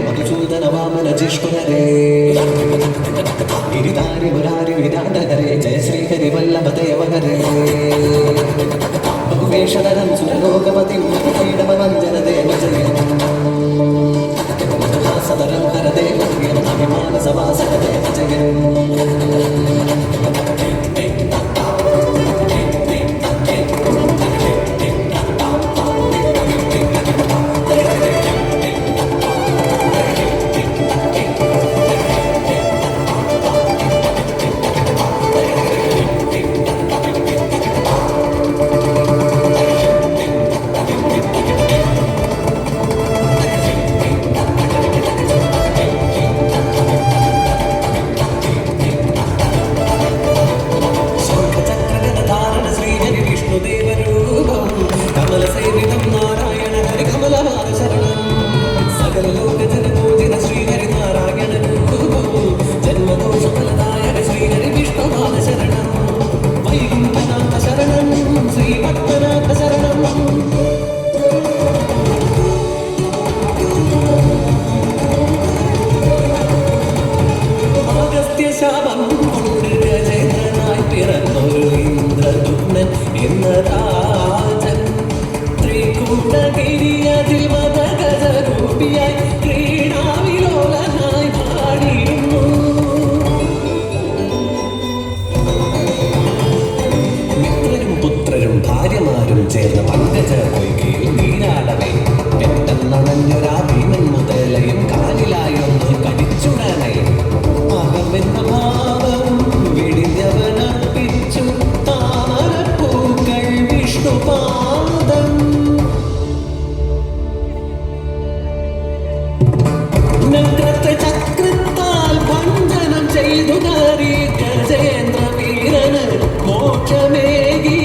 మధుసూదన వామన జిష్కురే గిరిధారి మురారి విధానహరే జయ శ్రీహరి వల్లభ దేవహరే బహువేషధరం సురలోకపతి క్రీడమనంజన దేవ జయ సదరం హర దేవ అభిమాన సవాసన దేవ జయ ചേർന്ന പങ്കജ പൊയ്കയിൽ നീരാടവേ പെട്ടെന്നണഞ്ഞൊരാ ഭീമൻ മുതലയും കാലിലായൊന്ന് കടിച്ചുടനെ അകമെന്ന ഭാവം വെടിഞ്ഞവനർപ്പിച്ചു താമരപ്പൂക്കൾ വിഷ്ണുപാദം ചക്രത്താൽ ഭഞ്ജനം ചെയ്തു ഗജേന്ദ്ര വീരന് മോക്ഷമേകി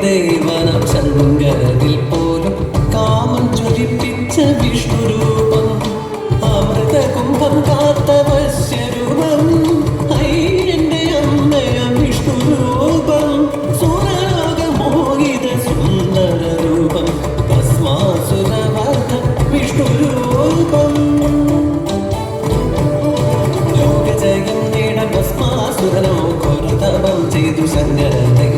ദേവനം ശങ്കരനിൽ പോലും കാമം ജ്വലിപ്പിച്ച വിഷ്ണുരൂപം അമൃതകുംഭം കാത്ത വശ്യരൂപം അയ്യന്റെ അമ്മയ വിഷ്ണുരൂപം സുരലോകമോഹിത സുന്ദര രൂപം ഭസ്മാസുരവധ വിഷ്ണുരൂപം ലോകജയം നേട ഭസ്മാസുരനോ ഘോരതപം ചെയ്തു ശങ്കരനെ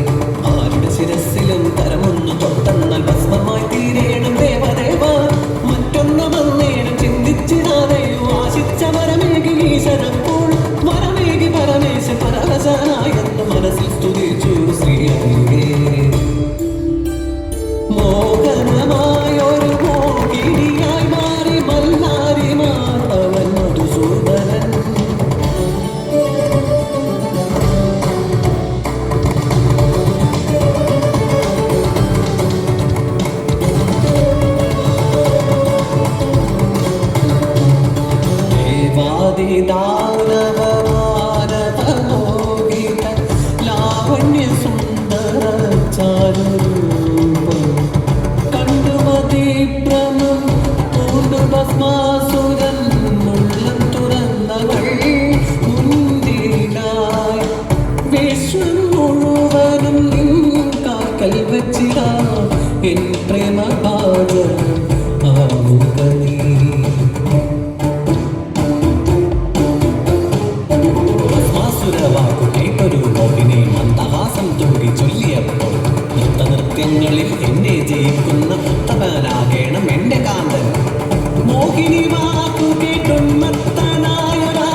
ശിരസിലും തരമൊന്നു തൊട്ടെന്നാൽ ഭസ്മമായി തീരേണം ദേവദേവ മറ്റൊന്നു വന്നേനും ചിന്തിച്ചിടാതെയോ ആശിച്ച വരമേകി ഈശ്വരപ്പോൾ വരമേകി പരമേശ പരവശനായെന്ന് മനസ്സിൽ സ്തുതിച്ചു ശ്രീഹരിയെ മോഹനമായൊരു മോഹിനിയായി മാറി മല്ലാരി മാധവൻ മധുസൂദനൻ ദാനവമാനവമോഹിത ലാവണ്യ സുന്ദര ചാരുരൂപം കണ്ടുമതിഭ്രമം പൂണ്ടു ഭസ്മാസുരൻ മുള്ളം തുറന്നവൾ മുന്തിരിലായി വിശ്വം മുഴുവനും നിൻ കാക്കൽ വച്ചിടാ എൻ പ്രേമഭാജം ആവുക നീ കേട്ടൊരു മോഹിനെ മന്ദഹാസം തൂകി ചൊല്ലിയപ്പോൾ നൃത്തനൃത്യങ്ങളിൽ എന്നെ ജയിക്കുന്ന ഉത്തമനാകേണം എന്റെ കാന്തൻ മോഹിനി വാക്കു കേട്ടും മത്തനായൊരാ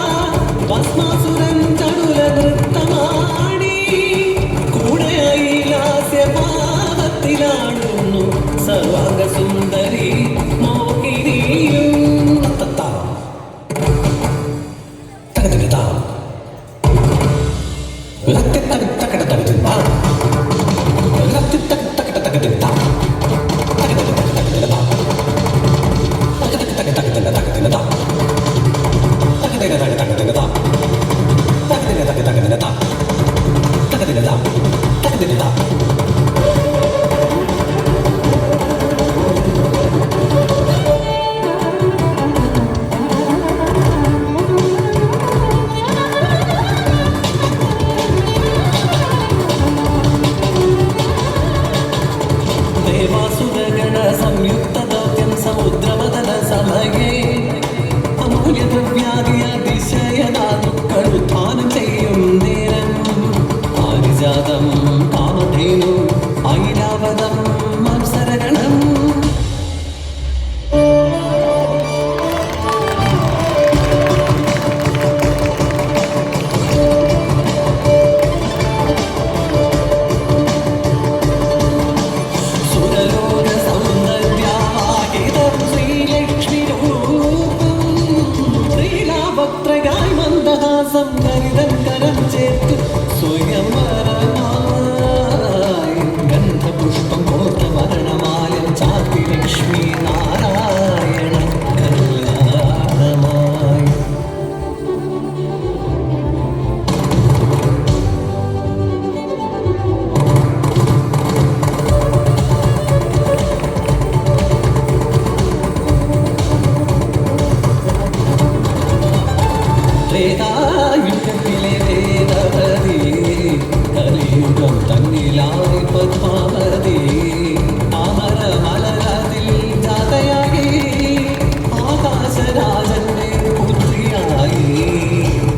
ഭസ്മാസുരൻ ചടുല നൃത്തമാടി കൂടെയായി ലാസ്യഭാവത്തിലാടുന്നു സർവാംഗ സുന്ദരി മോഹിനിയും Let देवासुरगण संयुक्तदौत्यं समुद्रमदन समये അമൂല്യദ്രവ്യാദി അതിശയനാദുക്കളുത്ഥാനം ചെയ്യും നേരം പാരിജാതം കാമധേനു ഐരാവതം മത്സരഗണം കരം ചേർത്ത് സ്വയംവരമായി ഗന്ധപുഷ്പം കോർത്ത മരണമാലം ചാത്തി ലക്ഷ്മി നാരായണ കല്യാണമായി യുഗത്തിലെ വേദവതി കലിയുഗം തന്നിലായി പത്മാവതി അമര മലരതിൽ ജാതയായി ആകാശരാജന്റെ പുത്രിയായി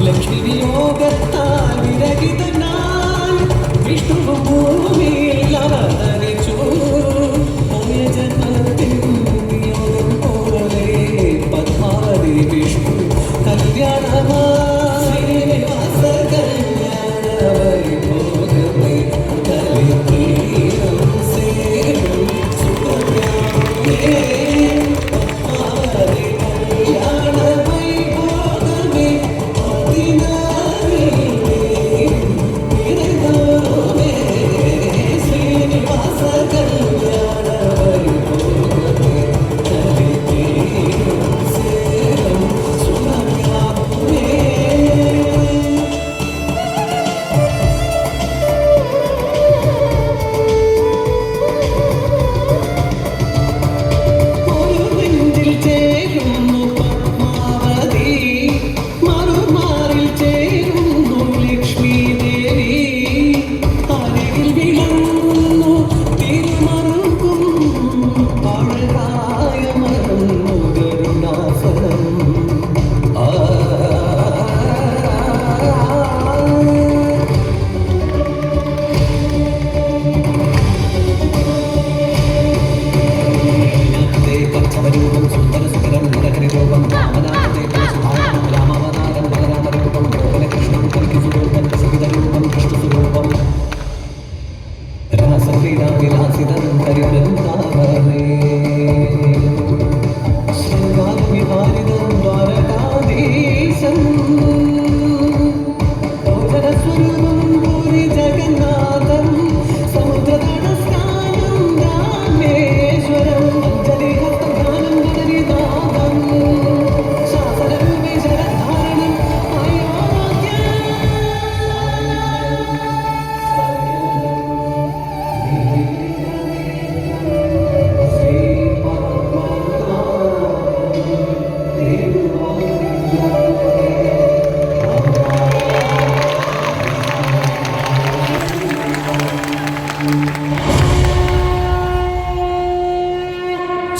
ലക്ഷ്മി വിയോഗത്താൽ വിരഹിതനായി വിഷ്ണു ഭൂമിയിൽ അവതരിച്ചു പോയ ജന്മത്തിൻ നിയോഗം പോലെ പത്മാവതി വിഷ്ണു കല്യാണമാ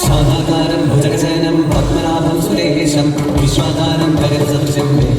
शादाकारं भुजगशयनं पद्मनाभं सुरेशं विश्वाधारं गगनसदृशं